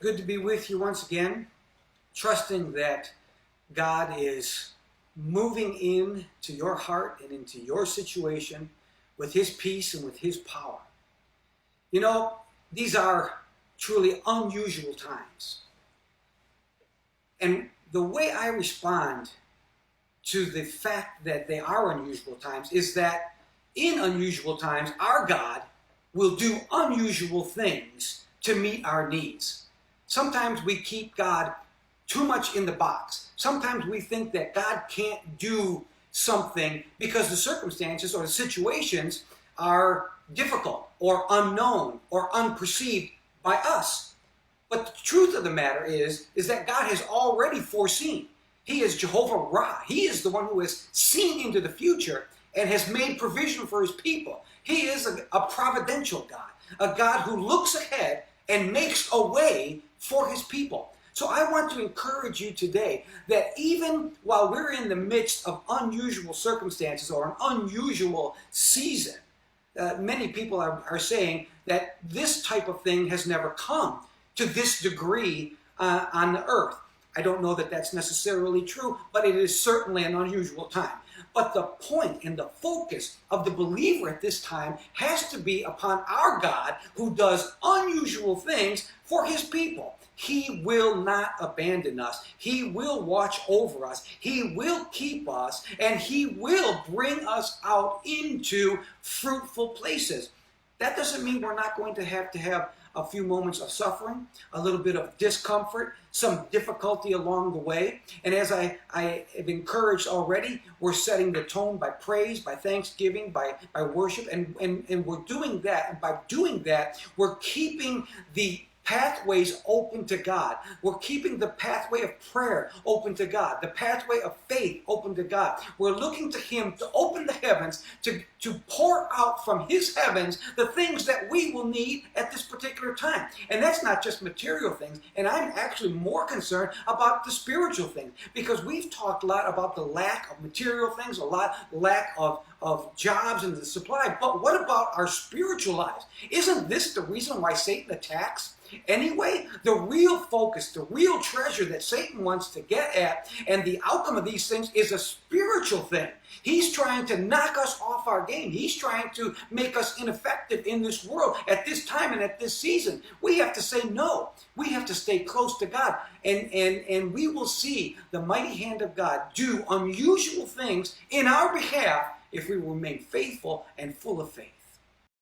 Good to be with you once again, trusting that God is moving into your heart and into your situation with His peace and with His power. You know, these are truly unusual times. And the way I respond to the fact that they are unusual times is that in unusual times, our God will do unusual things to meet our needs. Sometimes we keep God too much in the box. Sometimes we think that God can't do something because the circumstances or the situations are difficult or unknown or unperceived by us. But the truth of the matter is that God has already foreseen. He is Jehovah Ra. He is the one who has seen into the future and has made provision for His people. He is a providential God, a God who looks ahead and makes a way for His people. So I want to encourage you today that even while we're in the midst of unusual circumstances or an unusual season, many people are saying that this type of thing has never come to this degree on the earth. I don't know that that's necessarily true, but it is certainly an unusual time. But the point and the focus of the believer at this time has to be upon our God who does unusual things for His people. He will not abandon us. He will watch over us. He will keep us, and He will bring us out into fruitful places. That doesn't mean we're not going to have a few moments of suffering, a little bit of discomfort, some difficulty along the way. And as I have encouraged already, we're setting the tone by praise, by thanksgiving, by worship, and we're doing that. And by doing that, we're keeping the pathways open to God. We're keeping the pathway of prayer open to God, the pathway of faith open to God. We're looking to Him to open the heavens, to pour out from His heavens the things that we will need at this particular time. And that's not just material things. And I'm actually more concerned about the spiritual things, because we've talked a lot about the lack of material things, lack of jobs and the supply. But what about our spiritual lives? Isn't this the reason why Satan attacks? Anyway, the real focus, the real treasure that Satan wants to get at, and the outcome of these things is a spiritual thing. He's trying to knock us off our game. He's trying to make us ineffective in this world at this time and at this season. We have to say no. We have to stay close to God, and we will see the mighty hand of God do unusual things in our behalf if we remain faithful and full of faith.